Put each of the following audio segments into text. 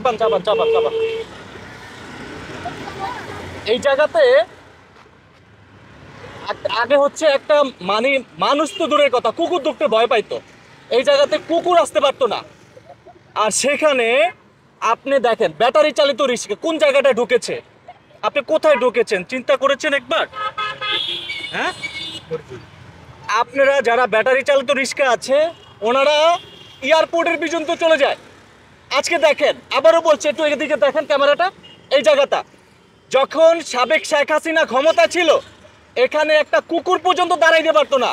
চাপান চাপান চাপান চাপান। এই জায়গাতে আগে হচ্ছে একটা মানে মানুষ তো দূরের কথা, কুকুর ঢুকতে ভয় পাইতো। এই জায়গাতে কুকুর আসতে পারতো না। আর সেখানে আপনি দেখেন ব্যাটারি চালিত রিক্সা কোন জায়গাটায় ঢুকেছে। আপনি কোথায় ঢুকেছেন চিন্তা করেছেন একবার? হ্যাঁ, আপনারা যারা ব্যাটারি চালিত রিক্সা আছে ওনারা এয়ারপোর্টের পর্যন্ত চলে যায়। আজকে দেখেন, আবারও বলছি, একটু এদিকে দেখেন ক্যামেরাটা। এই জায়গাটা যখন সাবেক শেখ হাসিনা ক্ষমতা ছিল, এখানে একটা কুকুর পর্যন্ত দাঁড়াইতে পারতো না।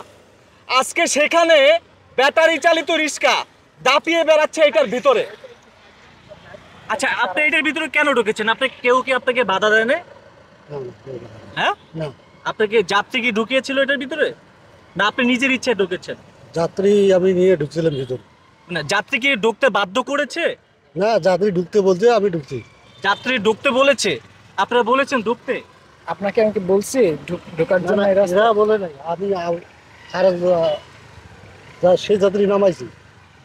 আজকে সেখানে ব্যাটারি চালিত রিক্সা দাপিয়ে বেড়াচ্ছে এটার ভিতরে। আচ্ছা, আপনি এটার ভিতরে কেন ঢুকেছেন? আপনি কেউ কি আপনাকে বাধা দেয় না? হ্যাঁ, আপনাকে যাত্রী কি ঢুকিয়েছিল এটার ভিতরে, না আপনি নিজের ইচ্ছায় ঢুকেছেন? যাত্রী আমি নিয়ে ঢুকছিলাম ভিতর। না, যাত্রী কি ঢুকতে বাধ্য করেছে? না, যাত্রী ঢুকতে বলতে আমি ঢুকছি। যাত্রী ঢুকতে বলেছে, আপনারা বলেছেন ঢুকতে? আপনাকে আমি কি বলছি ঢোকার জন্য? এরা বলে নাই, আমি আর সেই যাত্রী নামাইছি।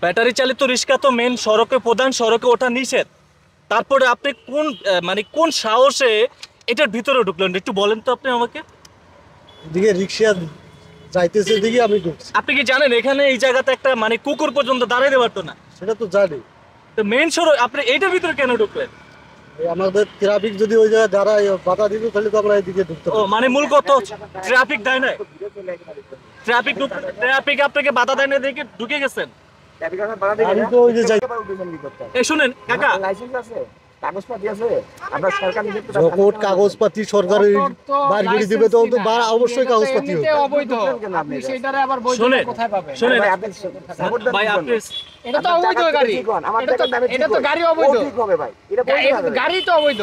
ব্যাটারি চালিত রিক্সা তো মেন সড়কে, প্রধান সড়কে ওঠা নিষেধ। তারপরে আপনি কোন মানে কোন সাহসে এটার ভিতরে ঢুকলেন একটু বলেন তো আপনি আমাকে। এদিকে রিক্সা যাইতেছে দিকে আমি ঢুকছি। আপনি কি জানেন এখানে এই জায়গাতে একটা মানে কুকুর পর্যন্ত দাঁড়াইতে পারতো না? সেটা তো জানি। তো মেন সড়ক আপনি এইটার ভিতরে কেন ঢুকলেন? আমাদের ট্রাফিক যদি ওই জায়গায় দাঁড়ায় বাধা দিত তাহলে তো আমরা এদিকে ঢুকতে ও মানে মূল কথা ট্রাফিক দেয় না, ট্রাফিক আপনাকে বাধা দেয় না দেখে ঢুকে গেছেন। আমি তো ওই যে যাই। এই শুনেন কাকা, যখন কাগজপাতি সরকারের বাইরে করে দিবে তখন তো অবশ্যই কাগজপাতি হবে। অবৈধ, আপনি সেইটারে আবার বৈধ শুনেন কোথায় পাবেন? শুনেন ভাই, আপনি এটা তো অবৈধ গাড়ি, এটা তো গাড়ি অবৈধ, গাড়ি তো অবৈধ।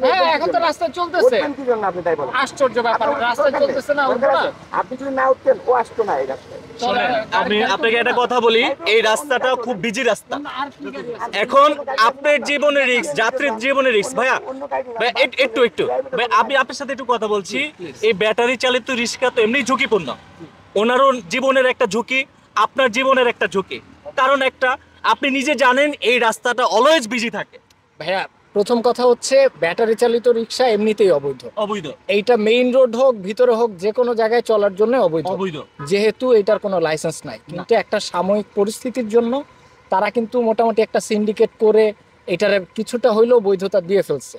হ্যাঁ, এখন তো রাস্তায় চলতেছে। আশ্চর্য ব্যাপার, রাস্তায় চলতেছে না, উঠবো না। আপনি যদি না উঠতেন ও আসতো না এই রাস্তায়। শুনেন, আমি আপনাকে একটা কথা বলি, এই রাস্তাটা খুব বিজি রাস্তা। এখন আপনার জীবনে রিস্ক, যাত্রীর জীবনে রিস্ক। ভাইয়া ভাই একটু একটু ভাই, আমি আপনার সাথে একটু কথা বলছি। এই ব্যাটারি চালিত রিক্সা তো এমনি ঝুঁকিপূর্ণ, ওনারও জীবনের একটা ঝুঁকি, আপনার জীবনের একটা ঝুঁকি। কারণ একটা, আপনি নিজে জানেন এই রাস্তাটা অলওয়েজ বিজি থাকে। ভাইয়া, প্রথম কথা হচ্ছে ব্যাটারি চালিত রিক্সা এমনিতেই অবৈধ। অবৈধ? এইটা মেইন রোড হোক ভিতরে হোক যে কোনো জায়গায় চলার জন্য অবৈধ, অবৈধ যেহেতু এটার কোনো লাইসেন্স নাই। কিন্তু একটা সাময়িক পরিস্থিতির জন্য তারা কিন্তু মোটামুটি একটা সিন্ডিকেট করে এটার কিছুটা হইলেও বৈধতা দিয়ে ফেলছে।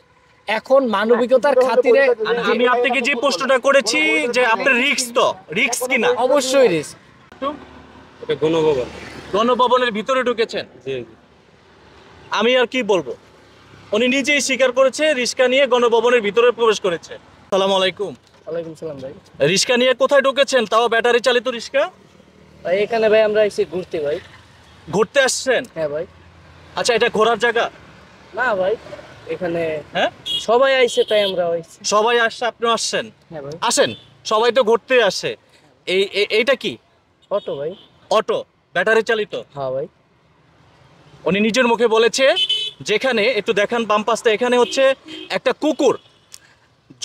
এখন মানবিকতার খাতিরে আমি আপনাকে যে প্রশ্নটা করেছি যে আপনার রিস্ক, তো রিস্ক কিনা? অবশ্যই রিস্ক। গণভবনের ভিতরে ঢুকেছেন? আমি আর কি বলবো, উনি নিজেই স্বীকার করেছে রিক্সা নিয়ে গণভবনের ভিতরে প্রবেশ করেছে। আসসালামু আলাইকুম। ওয়ালাইকুম সালাম ভাই। রিক্সা নিয়ে কোথায় ঢুকেছেন, তাও ব্যাটারি চালিত রিক্সা? ভাই এখানে ভাই আমরা এসে ঘুরতে ভাই। ঘুরতে আসছেন? হ্যাঁ ভাই। আচ্ছা, এটা ঘোরার জায়গা? না ভাই, এখানে হ্যাঁ সবাই আইছে তাই আমরা আইছি। সবাই আসছে, আপনিও আসছেন? হ্যাঁ ভাই। আসেন, সবাই তো ঘুরতে আসে। এইটা কি? অটো ভাই। অটো ব্যাটারি চালিত? হ্যাঁ ভাই। উনি নিজের মুখে বলেছে, যেখানে একটু দেখান বাম পাশটা, এখানে হচ্ছে একটা কুকুর,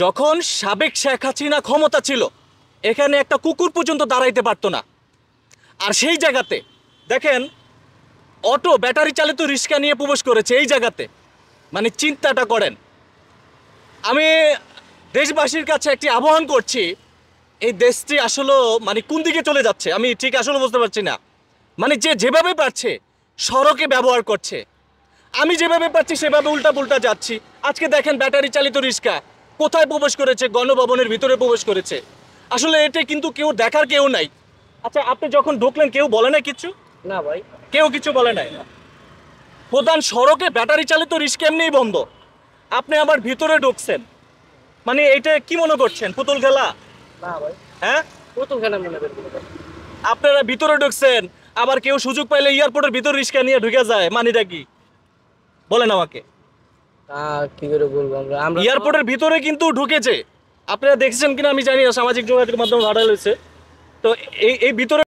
যখন সাবেক শেখ হাসিনা ক্ষমতা ছিল এখানে একটা কুকুর পর্যন্ত দাঁড়াইতে পারতো না। আর সেই জায়গাতে দেখেন অটো ব্যাটারি চালিত রিক্সা নিয়ে প্রবেশ করেছে এই জায়গাতে। মানে চিন্তাটা করেন। আমি দেশবাসীর কাছে একটি আহ্বান করছি, এই দেশটি আসলে মানে কোন দিকে চলে যাচ্ছে আমি ঠিক আসলে বুঝতে পারছি না। মানে যে যেভাবে পারছে সড়কে ব্যবহার করছে, আমি যেভাবে পাচ্ছি সেভাবে উল্টা পুল্টা যাচ্ছি। আজকে দেখেন ব্যাটারি চালিত রিক্সা কোথায় প্রবেশ করেছে, গণভবনের ভিতরে প্রবেশ করেছে। আসলে এটা কিন্তু কেউ দেখার কেউ নাই। আচ্ছা, আপনি যখন ঢুকলেন কেউ বলে না কিছু? না ভাই, কেউ কিছু বলে নাই। প্রধান সড়কে ব্যাটারি চালিত রিক্সা এমনিই বন্ধ, আপনি আবার ভিতরে ঢুকছেন। মানে এটা কি মনে করছেন, পুতুল খেলা? না ভাই, হ্যাঁ, প্রথম খেলা মনে করি। আপনারা ভিতরে ঢুকছেন, আবার কেউ সুযোগ পাইলে এয়ারপোর্টের ভিতর রিক্সা নিয়ে ঢুকে যায়। মানিটা কি বলেন আমাকে? কি করে বলবো, আমরা এয়ারপোর্টের ভিতরে কিন্তু ঢুকেছে। আপনারা দেখছেন কিনা আমি জানি না, সামাজিক যোগাযোগ মাধ্যমে ভাইরাল হয়েছে। তো এই ভিতরে